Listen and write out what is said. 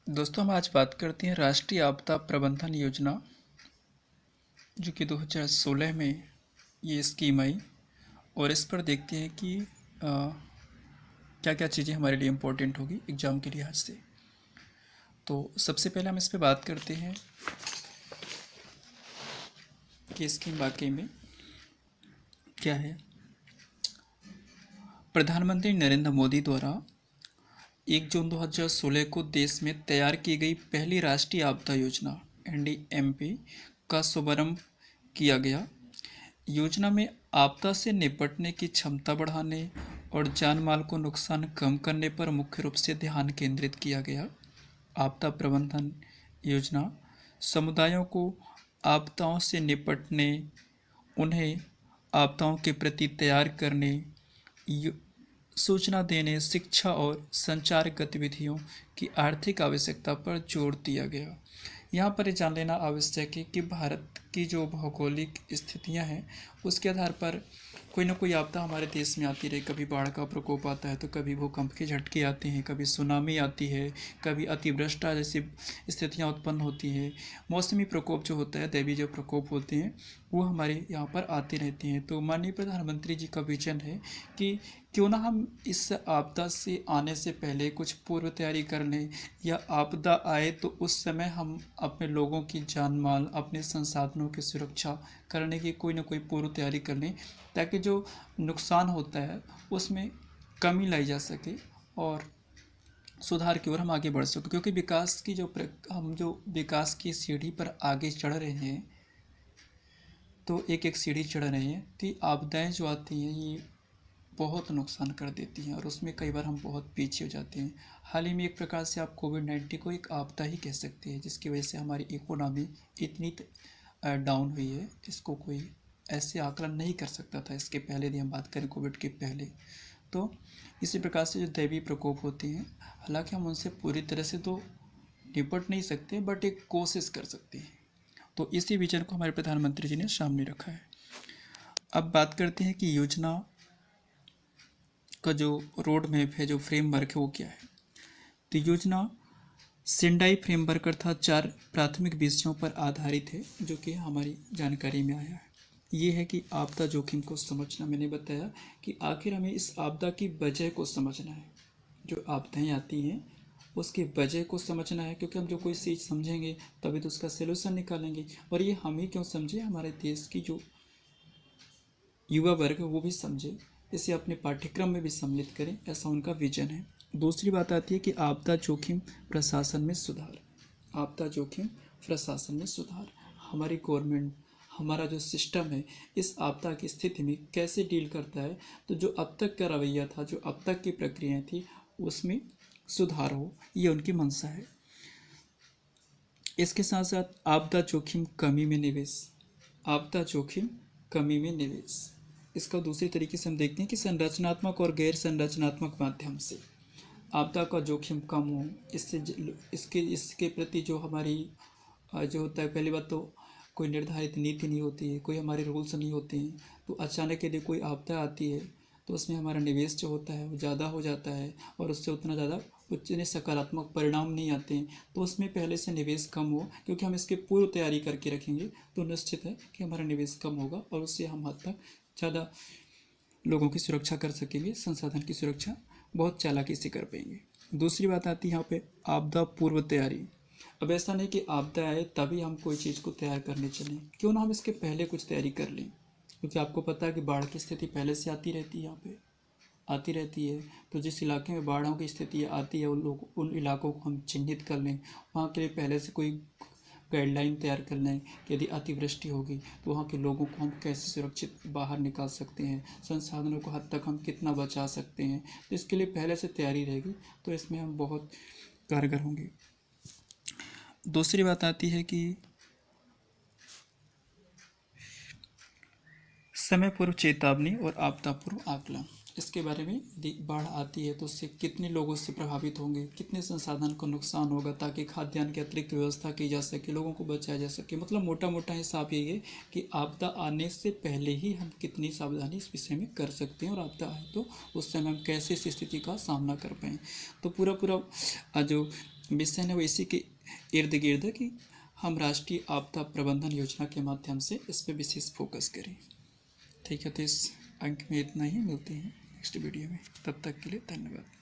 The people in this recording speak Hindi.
दोस्तों, हम आज बात करते हैं राष्ट्रीय आपदा प्रबंधन योजना, जो कि 2016 में ये स्कीम आई। और इस पर देखते हैं कि क्या क्या चीज़ें हमारे लिए इम्पोर्टेंट होगी एग्ज़ाम के लिहाज से। तो सबसे पहले हम इस पर बात करते हैं कि स्कीम वाकई में क्या है। प्रधानमंत्री नरेंद्र मोदी द्वारा 1 जून 2016 को देश में तैयार की गई पहली राष्ट्रीय आपदा योजना NDMP का शुभारंभ किया गया। योजना में आपदा से निपटने की क्षमता बढ़ाने और जान माल को नुकसान कम करने पर मुख्य रूप से ध्यान केंद्रित किया गया। आपदा प्रबंधन योजना समुदायों को आपदाओं से निपटने, उन्हें आपदाओं के प्रति तैयार करने, सूचना देने, शिक्षा और संचार गतिविधियों की आर्थिक आवश्यकता पर जोर दिया गया। यहाँ पर ये जान लेना आवश्यक है कि भारत की जो भौगोलिक स्थितियाँ हैं उसके आधार पर कोई ना कोई आपदा हमारे देश में आती रही। कभी बाढ़ का प्रकोप आता है तो कभी भूकंप के झटके आते हैं, कभी सुनामी आती है, कभी अतिवृष्टि जैसी स्थितियाँ उत्पन्न होती हैं। मौसमी प्रकोप जो होता है, दैवीय जो प्रकोप होते हैं, वो हमारे यहाँ पर आते रहते हैं। तो माननीय प्रधानमंत्री जी का विजन है कि क्यों ना हम इस आपदा से आने से पहले कुछ पूर्व तैयारी कर लें, या आपदा आए तो उस समय हम अपने लोगों की जान माल, अपने संसाधनों की सुरक्षा करने की कोई ना कोई पूर्व तैयारी कर लें, ताकि जो नुकसान होता है उसमें कमी लाई जा सके और सुधार की ओर हम आगे बढ़ सकें। क्योंकि विकास की हम जो विकास की सीढ़ी पर आगे चढ़ रहे हैं, तो एक एक सीढ़ी चढ़ रहे हैं, तो ये आपदाएँ जो आती हैं ये बहुत नुकसान कर देती हैं और उसमें कई बार हम बहुत पीछे हो जाते हैं। हाल ही में एक प्रकार से आप कोविड-19 को एक आपदा ही कह सकते हैं, जिसकी वजह से हमारी इकोनॉमी इतनी डाउन हुई है, इसको कोई ऐसे आकलन नहीं कर सकता था इसके पहले। यदि हम बात करें कोविड के पहले, तो इसी प्रकार से जो दैवीय प्रकोप होते हैं, हालांकि हम उनसे पूरी तरह से तो निपट नहीं सकते, बट एक कोशिश कर सकते हैं। तो इसी विजन को हमारे प्रधानमंत्री जी ने सामने रखा है। अब बात करते हैं कि योजना का जो रोड मैप है, जो फ्रेमवर्क है, वो क्या है। तो योजना सेंडाई फ्रेमवर्क अर्थात 4 प्राथमिक विषयों पर आधारित है, जो कि हमारी जानकारी में आया है। ये है कि आपदा जोखिम को समझना। मैंने बताया कि आखिर हमें इस आपदा की वजह को समझना है। जो आपदाएँ आती हैं उसकी वजह को समझना है, क्योंकि हम जो कोई चीज़ समझेंगे तभी तो उसका सलूशन निकालेंगे। और ये हम ही क्यों समझे, हमारे देश की जो युवा वर्ग है वो भी समझे, इसे अपने पाठ्यक्रम में भी सम्मिलित करें, ऐसा उनका विजन है। दूसरी बात आती है कि आपदा जोखिम प्रशासन में सुधार। आपदा जोखिम प्रशासन में सुधार, हमारी गवर्नमेंट, हमारा जो सिस्टम है इस आपदा की स्थिति में कैसे डील करता है। तो जो अब तक का रवैया था, जो अब तक की प्रक्रियाएं थी, उसमें सुधार हो, ये उनकी मंशा है। इसके साथ साथ आपदा जोखिम कमी में निवेश। आपदा जोखिम कमी में निवेश, इसका दूसरी तरीके से हम देखते हैं कि संरचनात्मक और गैर संरचनात्मक माध्यम से आपदा का जोखिम कम हो। इससे इसके प्रति जो हमारी जो होता है, पहली बात तो कोई निर्धारित नीति नहीं होती है, कोई हमारे रूल्स नहीं होते हैं। तो अचानक यदि कोई आपदा आती है तो उसमें हमारा निवेश जो होता है वो ज़्यादा हो जाता है और उससे उतने सकारात्मक परिणाम नहीं आते हैं। तो उसमें पहले से निवेश कम हो, क्योंकि हम इसके पूर्व तैयारी करके रखेंगे तो निश्चित है कि हमारा निवेश कम होगा और उससे हम हद तक ज़्यादा लोगों की सुरक्षा कर सकेंगे, संसाधन की सुरक्षा बहुत चालाकी से कर पाएंगे। दूसरी बात आती है यहाँ पे आपदा पूर्व तैयारी। अब ऐसा नहीं कि आपदा आए तभी हम कोई चीज़ को तैयार करने चलें, क्यों ना हम इसके पहले कुछ तैयारी कर लें। क्योंकि आपको पता है कि बाढ़ की स्थिति पहले से आती रहती है, यहाँ पे आती रहती है। तो जिस इलाके में बाढ़ों की स्थिति आती है उन इलाकों को हम चिन्हित कर लें, वहाँ के लिए पहले से कोई गाइडलाइन तैयार कर लें कि यदि अतिवृष्टि होगी तो वहाँ के लोगों को हम कैसे सुरक्षित बाहर निकाल सकते हैं, संसाधनों को हद तक हम कितना बचा सकते हैं। तो इसके लिए पहले से तैयारी रहेगी तो इसमें हम बहुत कारगर होंगे। दूसरी बात आती है कि समय पूर्व चेतावनी और आपदा पूर्व आकलन। इसके बारे में यदि बाढ़ आती है तो उससे कितने लोगों से प्रभावित होंगे, कितने संसाधन को नुकसान होगा, ताकि खाद्यान्न की अतिरिक्त व्यवस्था की जा सके, लोगों को बचाया जा सके। मतलब मोटा मोटा हिसाब यही है कि आपदा आने से पहले ही हम कितनी सावधानी इस विषय में कर सकते हैं, और आपदा आए तो उस समय हम कैसे इस स्थिति का सामना कर पाएँ। तो पूरा जो विषय है वो इसी के इर्द गिर्द है कि हम राष्ट्रीय आपदा प्रबंधन योजना के माध्यम से इस पर विशेष फोकस करें। ठीक है, तो इस अंक में इतना ही, मिलते हैं नेक्स्ट वीडियो में, तब तक के लिए धन्यवाद।